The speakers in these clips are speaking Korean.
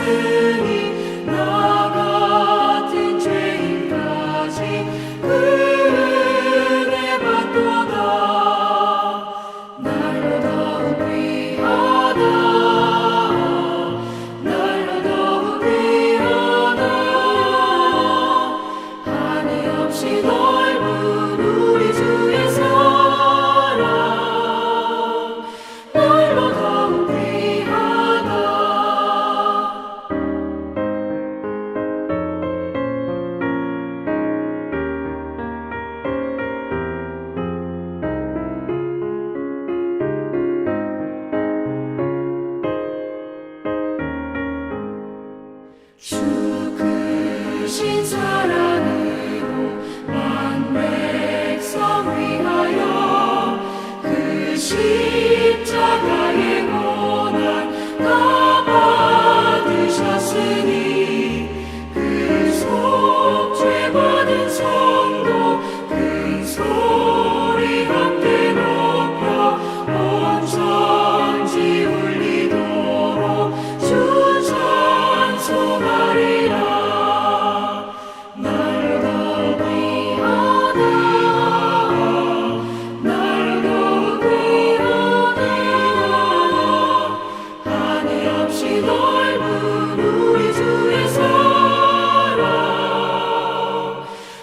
쳤으니 나 같은 죄인까지 은혜 받도다. 날로 더욱 귀하다. 날로 더욱 귀하다. 한이 없이 넓은 우리 주의 사랑 날로 더욱 귀하다. 주 크신 사랑으로 만 백성 위하여 그 십자가의 고난 다 받으셨으니 그 속죄 받은 성도 큰 소리 함께 높여 온 천지 울리도록 주 찬송하리라. 날로 더욱 귀하다. 날로 더욱 귀하다. 한이 없이 넓은 우리 주의 사랑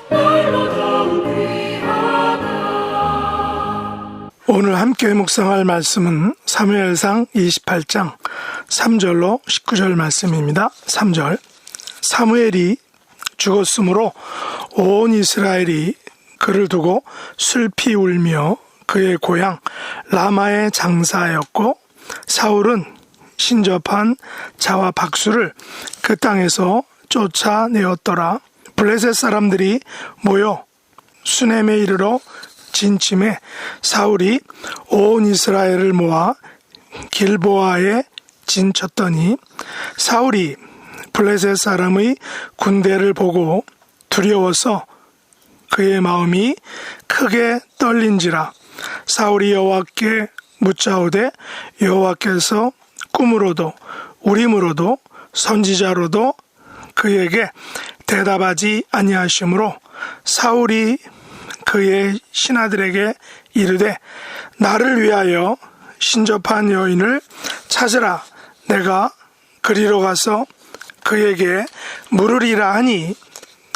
날로 더욱 귀하다. 오늘 함께 묵상할 말씀은 사무엘상 28장 3절로 19절 말씀입니다. 3절 사무엘이 죽었으므로 온 이스라엘이 그를 두고 슬피 울며 그의 고향 라마에 장사하였고 사울은 신접한 자와 박수를 그 땅에서 쫓아내었더라. 블레셋 사람들이 모여 수넴에 이르러 진침해 사울이 온 이스라엘을 모아 길보아에 진쳤더니 사울이 블레셋 사람의 군대를 보고 두려워서 그의 마음이 크게 떨린지라. 사울이 여호와께 묻자오되 여호와께서 꿈으로도 우림으로도 선지자로도 그에게 대답하지 아니하시므로 사울이 그의 신하들에게 이르되 나를 위하여 신접한 여인을 찾으라. 내가 그리로 가서 그에게 물으리라 하니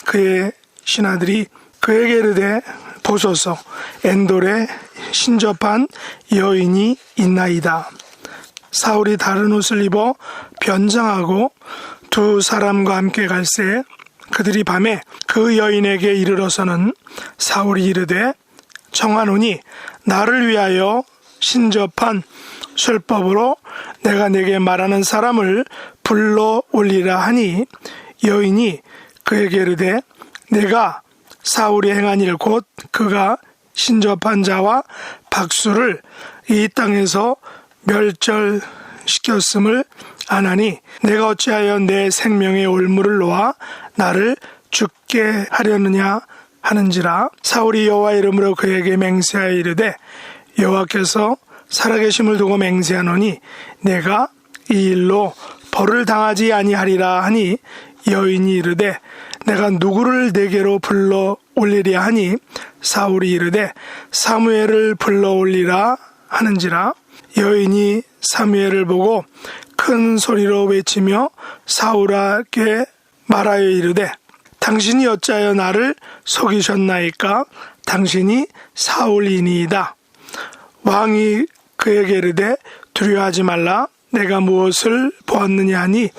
그의 신하들이 그에게 이르되 보소서 엔돌에 신접한 여인이 있나이다. 사울이 다른 옷을 입어 변장하고 두 사람과 함께 갈새 그들이 밤에 그 여인에게 이르러서는 사울이 이르되 청하노니 나를 위하여 신접한 술법으로 내가 내게 말하는 사람을 불러 올리라 하니 여인이 그에게 이르되 내가 사울이 행한 일 곧 그가 신접한 자와 박수를 이 땅에서 멸절시켰음을 아나니 내가 어찌하여 내 생명의 올무를 놓아 나를 죽게 하려느냐 하는지라. 사울이 여호와 이름으로 그에게 맹세하여 이르되 여호와께서 살아계심을 두고 맹세하노니 내가 이 일로 벌을 당하지 아니하리라 하니 여인이 이르되 내가 누구를 내게로 불러 올리랴 하니 사울이 이르되 사무엘을 불러 올리라 하는지라. 여인이 사무엘을 보고 큰 소리로 외치며 사울에게 말하여 이르되 당신이 어찌하여 나를 속이셨나이까? 당신이 사울이니이다. 왕이 그에게 이르되 두려워하지 말라. 내가 무엇을 보았느냐 하니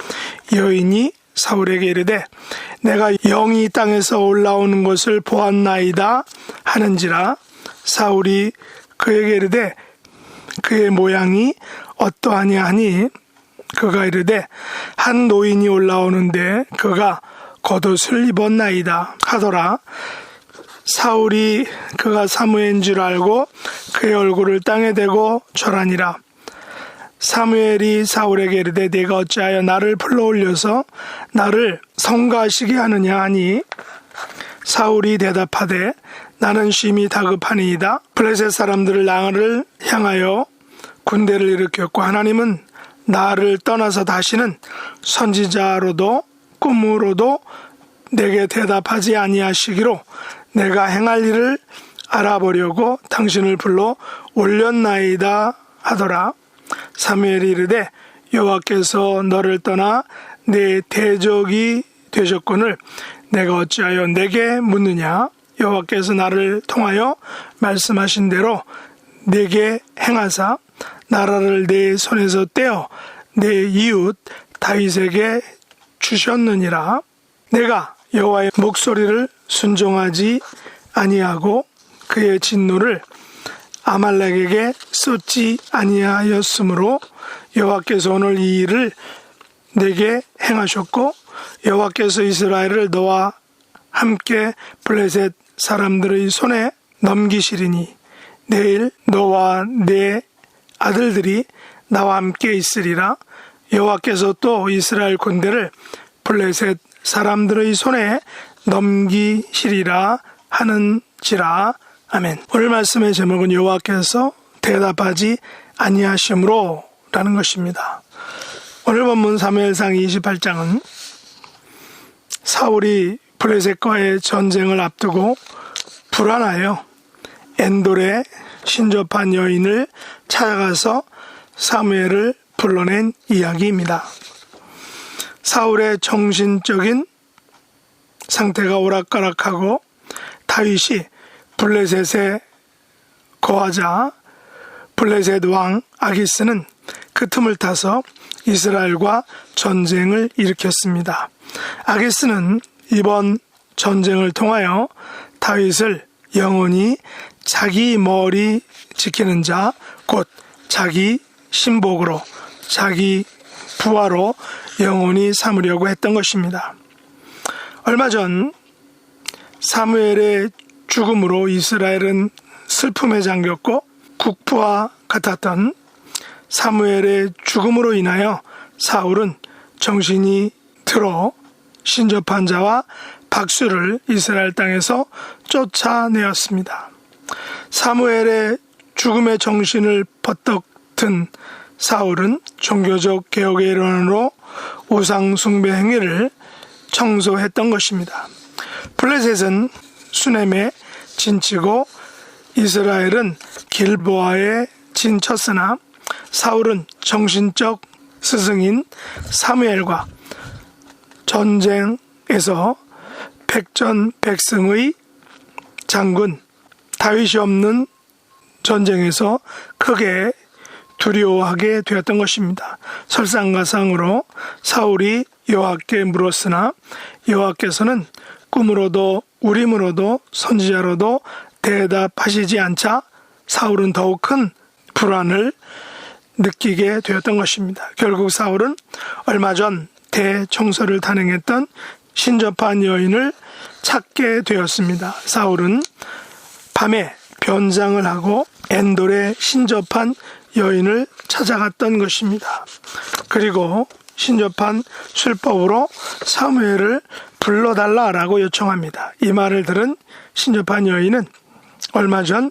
여인이 사울에게 이르되 내가 영이 땅에서 올라오는 것을 보았나이다 하는지라. 사울이 그에게 이르되 그의 모양이 어떠하냐 하니 그가 이르되 한 노인이 올라오는데 그가 겉옷을 입었나이다 하더라. 사울이 그가 사무엘인 줄 알고 그의 얼굴을 땅에 대고 절하니라. 사무엘이 사울에게 이르되 네가 어찌하여 나를 불러올려서 나를 성가시게 하느냐 하니 사울이 대답하되 나는 심히 다급하니이다. 블레셋 사람들을 나를 향하여 군대를 일으켰고 하나님은 나를 떠나서 다시는 선지자로도 꿈으로도 내게 대답하지 아니하시기로 내가 행할 일을 알아보려고 당신을 불러 올렸나이다 하더라. 사무엘이 이르되 여호와께서 너를 떠나 내 대적이 되셨거늘 내가 어찌하여 내게 묻느냐. 여호와께서 나를 통하여 말씀하신 대로 내게 행하사 나라를 내 손에서 떼어 내 이웃 다윗에게 주셨느니라. 내가 여호와의 목소리를 순종하지 아니하고 그의 진노를 아말렉에게 쏟지 아니하였으므로 여호와께서 오늘 이 일을 내게 행하셨고 여호와께서 이스라엘을 너와 함께 블레셋 사람들의 손에 넘기시리니 내일 너와 내 아들들이 나와 함께 있으리라. 여호와께서 또 이스라엘 군대를 블레셋 사람들의 손에 넘기시리라 하는지라. 아멘. 오늘 말씀의 제목은 여호와께서 대답하지 아니하심으로 라는 것입니다. 오늘 본문 사무엘상 28장은 사울이 블레셋과의 전쟁을 앞두고 불안하여 엔돌의 신접한 여인을 찾아가서 사무엘을 불러낸 이야기입니다. 사울의 정신적인 상태가 오락가락하고 다윗이 블레셋에 거하자 블레셋 왕 아기스는 그 틈을 타서 이스라엘과 전쟁을 일으켰습니다. 아기스는 이번 전쟁을 통하여 다윗을 영원히 자기 머리 지키는 자, 곧 자기 신복으로, 자기 부하로 영원히 삼으려고 했던 것입니다. 얼마 전 사무엘의 죽음으로 이스라엘은 슬픔에 잠겼고 국부와 같았던 사무엘의 죽음으로 인하여 사울은 정신이 들어 신접한 자와 박수를 이스라엘 땅에서 쫓아내었습니다. 사무엘의 죽음의 정신을 버떡 든 사울은 종교적 개혁의 일환으로 우상 숭배 행위를 청소했던 것입니다. 블레셋은 수넴에 진치고 이스라엘은 길보아에 진쳤으나 사울은 정신적 스승인 사무엘과 전쟁에서 백전백승의 장군 다윗이 없는 전쟁에서 크게 두려워하게 되었던 것입니다. 설상가상으로 사울이 여호와께 물었으나 여호와께서는 꿈으로도 우림으로도 선지자로도 대답하시지 않자 사울은 더욱 큰 불안을 느끼게 되었던 것입니다. 결국 사울은 얼마 전 대청소를 단행했던 신접한 여인을 찾게 되었습니다. 사울은 밤에 변장을 하고 엔돌의 신접한 여인을 찾아갔던 것입니다. 그리고 신접한 술법으로 사무엘을 불러달라라고 요청합니다. 이 말을 들은 신접한 여인은 얼마 전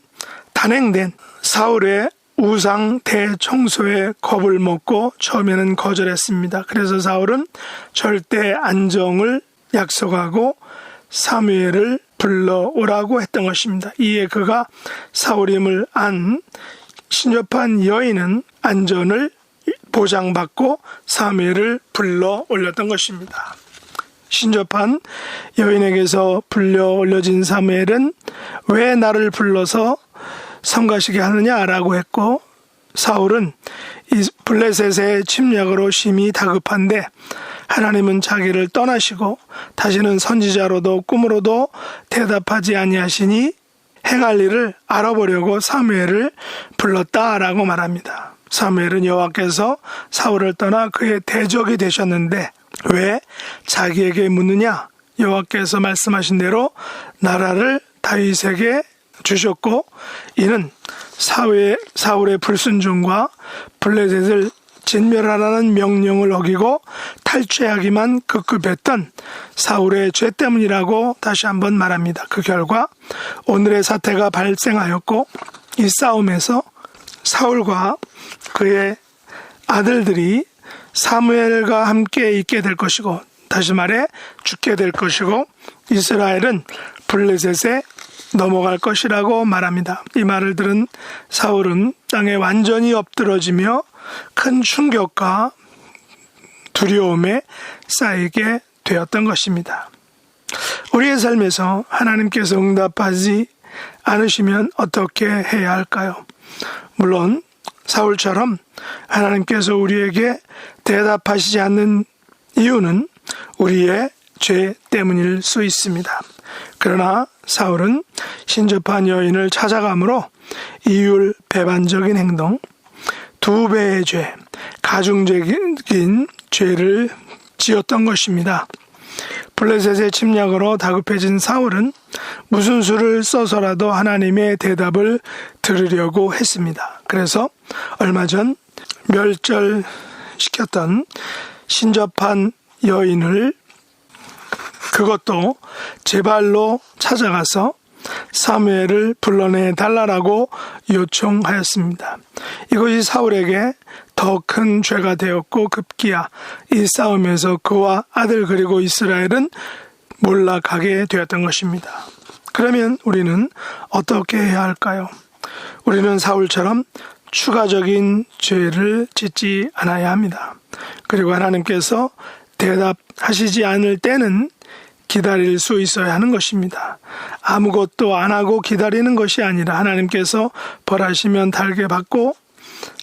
단행된 사울의 우상 대청소에 겁을 먹고 처음에는 거절했습니다. 그래서 사울은 절대 안정을 약속하고 사무엘을 불러오라고 했던 것입니다. 이에 그가 사울임을 안 신접한 여인은 안전을 보장받고 사무엘을 불러 올렸던 것입니다. 신접한 여인에게서 불려 올려진 사무엘은 왜 나를 불러서 성가시게 하느냐라고 했고, 사울은 이 블레셋의 침략으로 심히 다급한데 하나님은 자기를 떠나시고 다시는 선지자로도 꿈으로도 대답하지 아니하시니 행할 일을 알아보려고 사무엘을 불렀다라고 말합니다. 사무엘은 여호와께서 사울을 떠나 그의 대적이 되셨는데 왜 자기에게 묻느냐? 여호와께서 말씀하신 대로 나라를 다윗에게 주셨고, 이는 사울의 불순종과 블레셋을 진멸하라는 명령을 어기고 탈취하기만 급급했던 사울의 죄 때문이라고 다시 한번 말합니다. 그 결과 오늘의 사태가 발생하였고, 이 싸움에서 사울과 그의 아들들이 사무엘과 함께 있게 될 것이고, 다시 말해 죽게 될 것이고, 이스라엘은 블레셋에 넘어갈 것이라고 말합니다. 이 말을 들은 사울은 땅에 완전히 엎드러지며 큰 충격과 두려움에 쌓이게 되었던 것입니다. 우리의 삶에서 하나님께서 응답하지 않으시면 어떻게 해야 할까요? 물론 사울처럼 하나님께서 우리에게 대답하시지 않는 이유는 우리의 죄 때문일 수 있습니다. 그러나 사울은 신접한 여인을 찾아가므로 이율 배반적인 행동, 2배의 죄, 가중적인 죄를 지었던 것입니다. 블레셋의 침략으로 다급해진 사울은 무슨 수를 써서라도 하나님의 대답을 들으려고 했습니다. 그래서 얼마 전 멸절시켰던 신접한 여인을 그것도 제 발로 찾아가서 사무엘을 불러내 달라고 요청하였습니다. 이것이 사울에게 더 큰 죄가 되었고 급기야 이 싸움에서 그와 아들 그리고 이스라엘은 몰락하게 되었던 것입니다. 그러면 우리는 어떻게 해야 할까요? 우리는 사울처럼 추가적인 죄를 짓지 않아야 합니다. 그리고 하나님께서 대답하시지 않을 때는 기다릴 수 있어야 하는 것입니다. 아무것도 안 하고 기다리는 것이 아니라 하나님께서 벌하시면 달게 받고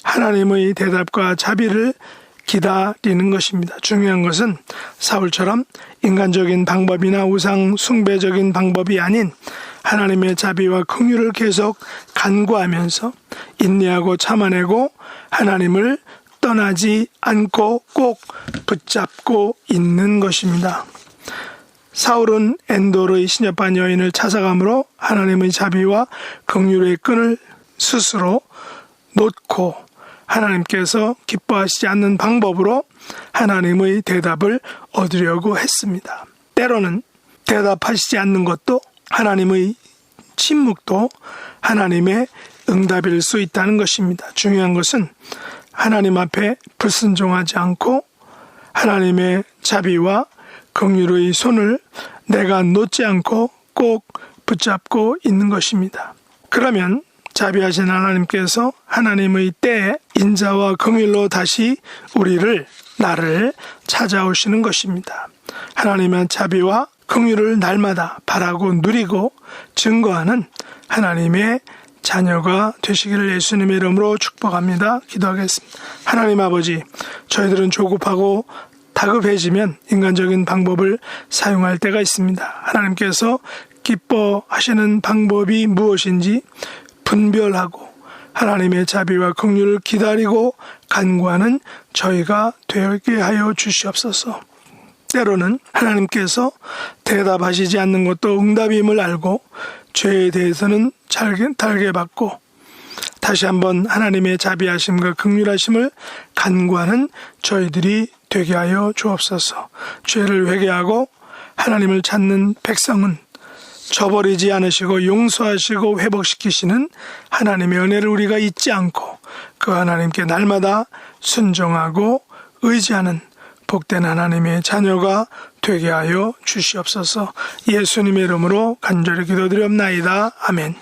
하나님의 대답과 자비를 기다리는 것입니다. 중요한 것은 사울처럼 인간적인 방법이나 우상 숭배적인 방법이 아닌 하나님의 자비와 긍휼을 계속 간구하면서 인내하고 참아내고 하나님을 떠나지 않고 꼭 붙잡고 있는 것입니다. 사울은 엔돌의 신접한 여인을 찾아가므로 하나님의 자비와 긍휼의 끈을 스스로 놓고 하나님께서 기뻐하시지 않는 방법으로 하나님의 대답을 얻으려고 했습니다. 때로는 대답하시지 않는 것도 하나님의 침묵도 하나님의 응답일 수 있다는 것입니다. 중요한 것은 하나님 앞에 불순종하지 않고 하나님의 자비와 긍휼의 손을 내가 놓지 않고 꼭 붙잡고 있는 것입니다. 그러면 자비하신 하나님께서 하나님의 때에 인자와 긍휼로 다시 나를 찾아오시는 것입니다. 하나님의 자비와 긍휼을 날마다 바라고 누리고 증거하는 하나님의 자녀가 되시기를 예수님의 이름으로 축복합니다. 기도하겠습니다. 하나님 아버지, 저희들은 조급하고 다급해지면 인간적인 방법을 사용할 때가 있습니다. 하나님께서 기뻐하시는 방법이 무엇인지 분별하고 하나님의 자비와 긍휼을 기다리고 간구하는 저희가 되게 하여 주시옵소서. 때로는 하나님께서 대답하시지 않는 것도 응답임을 알고 죄에 대해서는 달게 받고 다시 한번 하나님의 자비하심과 긍휼하심을 간구하는 저희들이 되게 하여 주옵소서. 죄를 회개하고 하나님을 찾는 백성은 저버리지 않으시고 용서하시고 회복시키시는 하나님의 은혜를 우리가 잊지 않고 그 하나님께 날마다 순종하고 의지하는 복된 하나님의 자녀가 되게 하여 주시옵소서. 예수님의 이름으로 간절히 기도드리옵나이다. 아멘.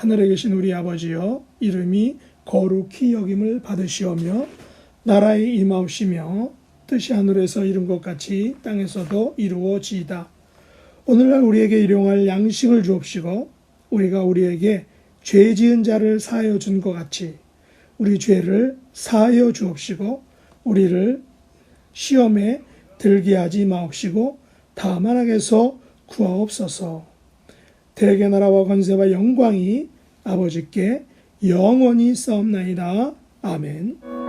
하늘에 계신 우리 아버지여, 이름이 거룩히 여김을 받으시오며 나라의 임하옵시며 뜻이 하늘에서 이룬 것 같이 땅에서도 이루어지이다. 오늘날 우리에게 일용할 양식을 주옵시고 우리가 우리에게 죄 지은 자를 사하여 준 것 같이 우리 죄를 사하여 주옵시고 우리를 시험에 들게 하지 마옵시고 다만 악에서 구하옵소서. 대개 나라와 권세와 영광이 아버지께 영원히 싸움나이다. 아멘.